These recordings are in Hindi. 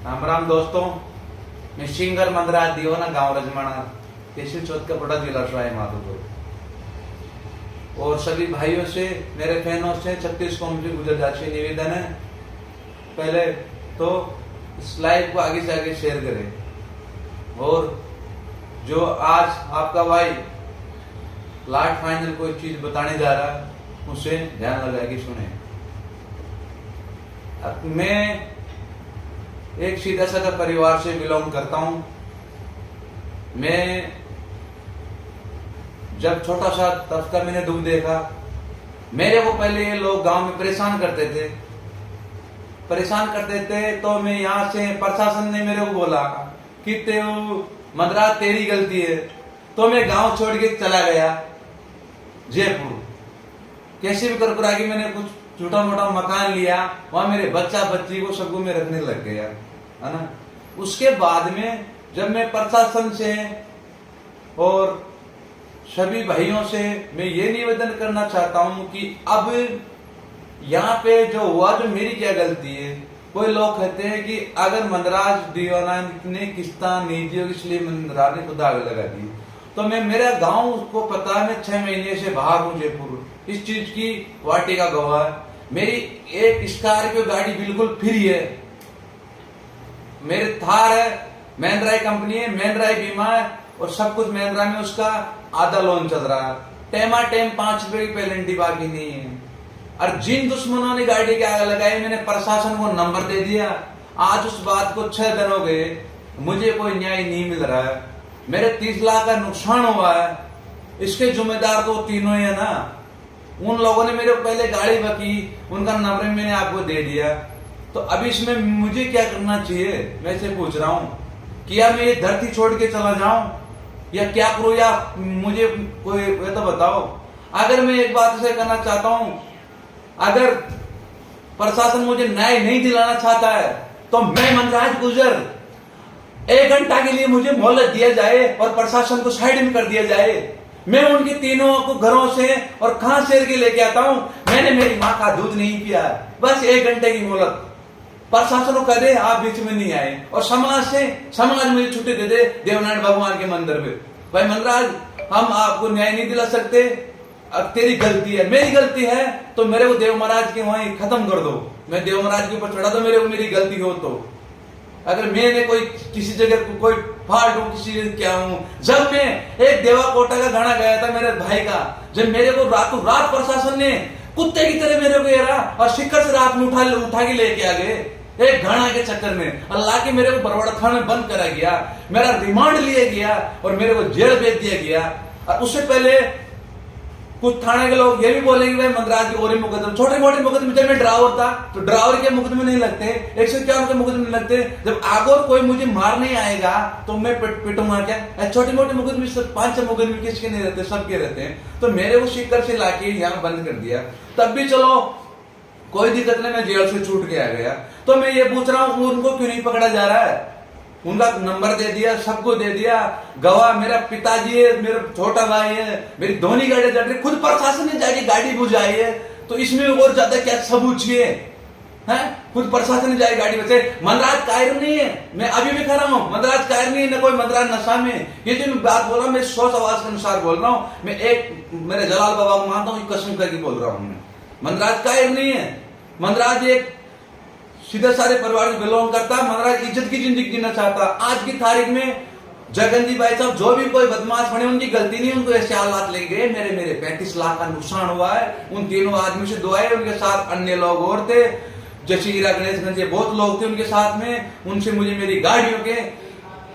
राम राम दोस्तों, मैं सिंगर मंदराज दियोना गांव रजमाना केशव चौथ का बड़ा जिला सवाई माधोपुर और सभी भाइयों से, मेरे फैनों से 36 कौम से गुजरदाची निवेदन है। पहले तो इस लाइव को आगे से आगे शेयर करें और जो आज आपका भाई लास्ट फाइनल कोई चीज बताने जा रहा है उसे ध्यान लगा के सुने। अब मैं एक सीधा साधा परिवार से बिलोंग करता हूं। मैं जब छोटा सा तब का मैंने दुख देखा। मेरे को पहले ये लोग गांव में परेशान करते थे तो मैं यहाँ से प्रशासन ने मेरे को बोला कि मंदराज तेरी गलती है, तो मैं गांव छोड़ के चला गया जयपुर। कैसे भी कर आगे मैंने कुछ छोटा मोटा मकान लिया, वहां मेरे बच्चा बच्ची को सबको मैं रखने लग गया, है ना। उसके बाद में जब मैं प्रशासन से और सभी भाइयों से मैं ये निवेदन करना चाहता हूं कि अब यहाँ पे जो हुआ, जो मेरी क्या गलती है। कोई लोग कहते हैं कि अगर मंदराज दियोना ने किस्ता नहीं दी इसलिए मंदराज ने खुद आग लगा दी, तो मैं मेरा गांव उसको पता है, मैं 6 महीने से बाहर हूं जयपुर, इस चीज की वाटी का गवाह है। मेरी एक स्कॉर्पियो गाड़ी बिल्कुल फ्री है, मेरे थार है, महिंद्रा कंपनी है, महिंद्रा बीमा है और सब कुछ महिंद्रा में, उसका आधा लोन चल रहा है। टेमा टेम 5 रुपए की पेनल्टी बाकी नहीं है। और जिन दुश्मनों ने गाड़ी के आग लगाई, मैंने प्रशासन को नंबर दे दिया। आज उस बात को 6 दिन हो गए, मुझे कोई न्याय नहीं मिल रहा है। मेरे 30 लाख का नुकसान हुआ है, इसके जिम्मेदार तो तीनों ही है ना। उन लोगों ने मेरे को पहले गाड़ी बकी, उनका नंबर मैंने आपको दे दिया। तो अभी इसमें मुझे क्या करना चाहिए, मैं से पूछ रहा हूं कि या मैं ये धरती छोड़ के चला जाऊं या क्या करूं, या मुझे कोई तो बताओ। अगर मैं एक बात से करना चाहता हूं, अगर प्रशासन मुझे न्याय नहीं दिलाना चाहता है तो मैं मंदराज गुजर 1 घंटा के लिए मुझे मोहलत दिया जाए और प्रशासन को साइड में कर दिया जाए। मैं उनके तीनों को घरों से और कहां से के लेके आता हूं। मैंने मेरी मां का दूध नहीं पिया, बस 1 घंटे की मोहलत। प्रशासन को कह दे आप बीच में नहीं आए और समाज मुझे छुट्टी दे दे देवनारायण भगवान के मंदिर में। भाई मंदराज, हम आपको न्याय नहीं दिला सकते, अब तेरी गलती है, मेरी गलती है तो मेरे को देव महाराज के वहीं खत्म कर दो, मैं देव महाराज के ऊपर चढ़ा दो मेरे को, मेरी गलती हो तो। अगर मैंने कोई किसी जगह कोई फाल्ट हूं, किसी क्या हूं। जब मैं एक देवा कोटा का गाना गाया था मेरे भाई का, जब मेरे को रातों रात प्रशासन ने कुत्ते की तरह मेरे को घेरा और शिखर से रात में उठा के लेके आ गए एक गाना के चक्कर में। अल्लाह के मेरे को बरवाड़ा थाने में बंद करा गया, मेरा रिमांड लिया गया और मेरे को जेल भेज दिया गया। और उससे पहले कुछ थाने के लोग ये भी बोलेंगे भाई मंदराज की और मुकदमे, छोटे मोटे मुकदमे, जब मैं ड्राइवर था तो ड्राइवर के मुकदमे नहीं लगते, 151 के मुकदमे नहीं लगते। जब आगे और कोई मुझे मारने आएगा तो मैं पिटूंगा क्या। छोटे मोटे मुकदमे 5 मुकदमे किसके नहीं रहते, सबके रहते हैं। तो मेरे को शिकर से लाके यहाँ बंद कर दिया, तब भी चलो कोई दिक्कत नहीं, मैं जेल से छूट के आ गया। तो मैं ये पूछ रहा हूँ उनको क्यों नहीं पकड़ा जा रहा है। उनका नंबर दे दिया, सबको दे दिया, गवाह मेरा पिताजी है, मेरा छोटा भाई है, मेरी धोनी गाड़ी चल रही, खुद प्रशासन ने जाके गाड़ी बुझाई है, तो इसमें और ज्यादा क्या सबूत चाहिए है। खुद प्रशासन ने जाए गाड़ी बचे। मंदराज कायर नहीं है, मैं अभी भी कह रहा हूँ, मंदराज कायर नहीं है, न कोई मंदराज नशा में। ये जो मैं बात बोल रहा हूँ, मैं सोच आवाज के अनुसार बोल रहा हूँ। मैं एक मेरे जलाल बाबा को मानता हूँ, कसम करके बोल रहा हूँ। मंदराज कायर नहीं है, मंदराज एक सीधे सारे परिवार से बिलोंग करता है। मंदराज इज्जत की जिंदगी जीना चाहता। आज की तारीख में जगनजी भाई साहब जो भी कोई बदमाश बने, उनकी गलती नहीं, उनको ऐसे हालात ले गए। मेरे 35 लाख का नुकसान हुआ है। उन तीनों आदमी से दुआएं, उनके साथ अन्य लोग और थे, जैसे हीरा गणेशगंज के बहुत लोग थे उनके साथ में। उनसे मुझे मेरी गाड़ियों के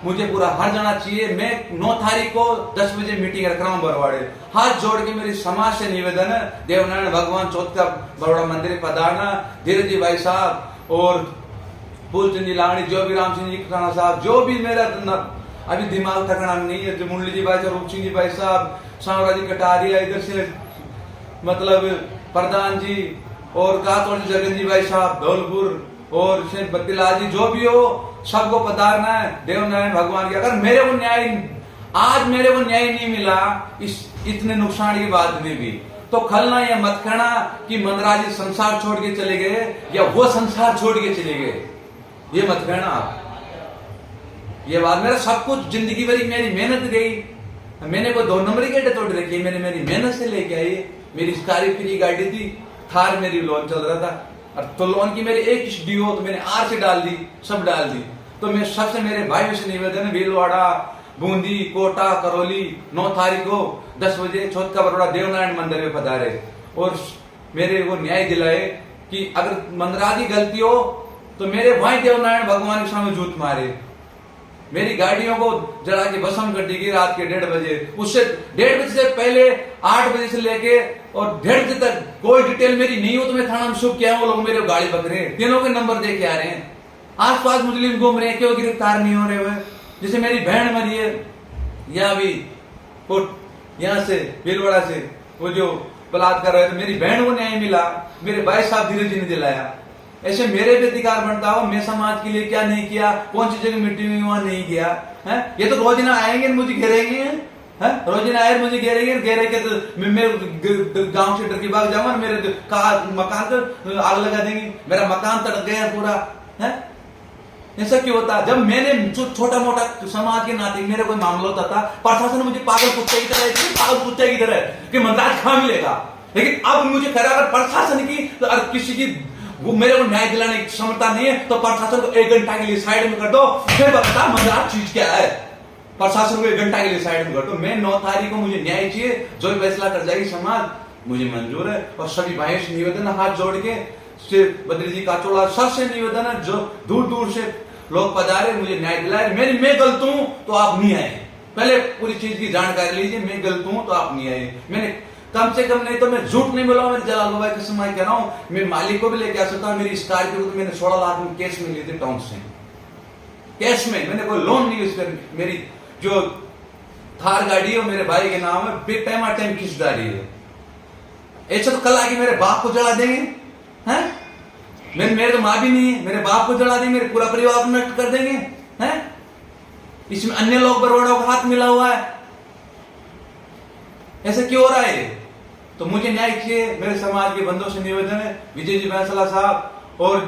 मुझे पूरा हर जाना चाहिए। मैं 9 तारीख को 10 बजे मीटिंग रख रहा हूँ बरवाड़े। हाथ जोड़ के मेरी समाज से निवेदन है, देवनारायण भगवान चौथ का बरवाड़ा मंदिर पधारना। धीरज जी भाई साहब और फूलचंद जी लावणी, जो भी राम सिंह जी खाना साहब, जो भी मेरा अभी दिमाग ठिकाना नहीं है, जो मुरली जी भाई साहब, रूप सिंह जी भाई साहब, सावरा जी कटारिया, इधर से मतलब प्रधान जी और कातौड़ जगन जी भाई साहब धौलपुर और शेख बत्तीलाल जी, जो भी हो सबको पधारना है देवनारायण भगवान की। अगर मेरे को न्याय नहीं मिला इस इतने नुकसान के बाद में भी, तो खलना या मत कहना कि मंदराज जी संसार छोड़ के चले गए या वो संसार छोड़ के चले गए। ये मत कहना आप। ये बात, मेरा सब कुछ जिंदगी भरी मेरी मेहनत गई। मैंने कोई 2 नंबर की गाड़ी तोड़ रखी, मैंने मेरी मेहनत से लेके आई। मेरी स्कॉर्पियो की गाड़ी थी, थार मेरी लोन चल रहा था, और तो लोन की मेरी एक ड्यू तो मैंने आर से डाल दी, सब डाल दी। तो मैं सबसे मेरे भाई से निवेदन है, भीलवाड़ा, बूंदी, कोटा, करौली 9 तारीख को 10 बजे छोट का बरोड़ा देवनारायण मंदिर में पधारे और मेरे को न्याय दिलाए कि अगर मंदराज की गलती हो तो मेरे वहीं देवनारायण भगवान के सामने जूत मारे। मेरी गाड़ियों को जला के भस्म कर दी गई रात के 1:30 बजे। उससे 1:30 बजे से पहले 8 बजे से लेके और 1:30 बजे तक कोई डिटेल मेरी नहीं हो तो मैं थाना में शुभ किया, वो लोग मेरे गाड़ी पकड़े, तीनों के नंबर दे के आ रहे हैं। आसपास मुस्लिम घूम रहे हैं, क्यों गिरफ्तार नहीं हो रहे हुए? जैसे मेरी बहन मरी है यहाँ भी यहाँ से भीलवाड़ा से, वो जो बलात्कार रहे थे, मेरी बहन को न्याय मिला, मेरे भाई साहब धीरे जी ने दिलाया। ऐसे मेरे भी अधिकार बनता हो, मैं समाज के लिए क्या नहीं किया, कौन सी जगह मीटिंग में वहां नहीं किया है। ये तो रोज ना आएंगे मुझे घेरेंगे, रोज ना आए मुझे घेरे के तो मैं गांव से डर के भाग जाऊंगा, मेरे मकान पर आग लगा देंगे, मेरा मकान तड़क गया पूरा है। ऐसा क्यों होता? जब मैंने छोटा मोटा समाज के नाते मेरे कोई मामला होता था, प्रशासन मुझे पागल कुत्ते की तरह कि मंदाज कहां मिलेगा। लेकिन अब मुझे कह रहा प्रशासन की तो किसी की मेरे को न्याय दिलाने की क्षमता नहीं है तो प्रशासन को 1 घंटा के लिए साइड में कर दो, फिर बता मंदाज चीज क्या है। प्रशासन को 1 घंटा के लिए साइड में कर दो। मैं 9 तारीख को मुझे न्याय चाहिए, जो भी फैसला कर जाएगी समाज मुझे मंजूर है। और सभी भाइयों से निवेदन है, हाथ जोड़ के बद्री जी का चोड़ा सबसे निवेदन है, जो दूर दूर से लोग पधारे मुझे न्याय दिलाए। मैं गलत हूं तो आप नहीं आए, पहले पूरी चीज की जानकारी लीजिए। मैं गलत हूं तो आप नहीं आए। मैंने कम से कम नहीं तो मैं झूठ नहीं बोला, मेरे जलाल भाई के समय कह रहा हूं, मैं मालिक को भी लेके आ सकता हूं। मेरी स्कॉर्पियो को तो मैंने 16 लाख में कैश में ली थी, टाउन से कैश में, मैंने कोई लोन नहीं यूज कर। मेरी जो थार गाड़ी है मेरे भाई के नाम है, बेटाइम किस्तदारी है। ऐसा तो कल आके मेरे बाप को जला देंगे हैं? मेरे तो माँ भी नहीं है, मेरे बाप को जला देंगे, मेरे पूरा परिवार को नष्ट कर देंगे हैं? इसमें अन्य लोग बरोड़ों का हाथ मिला हुआ है। ऐसा क्यों हो रहा है? तो मुझे न्याय चाहिए। मेरे समाज के बंधुओं से निवेदन है, विजय जी बैंसला साहब और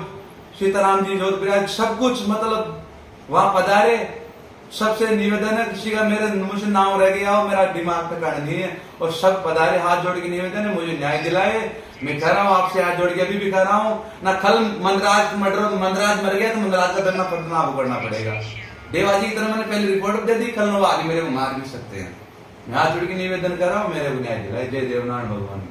सीताराम जी जोधपुर सब कुछ मतलब वहां पधारे। सबसे निवेदन है, किसी का मेरे मुझे नाम रह गया हो, मेरा दिमाग पे कारण नहीं है, और सब पधारे, हाथ जोड़ के निवेदन है मुझे न्याय दिलाए। मैं कह रहा हूँ आपसे हाथ जोड़ के, अभी भी कह रहा हूँ ना, कल मंदराज मर गया तो मंदराज का दंडना पड़ना करना पड़ेगा। देवाजी की तरह मैंने पहले रिपोर्ट दे दी, कल आगे मेरे को मार भी सकते हैं। मैं हाथ जोड़ के निवेदन कर रहा हूँ, मेरे को न्याय दिलाए। जय देवनारायण भगवान।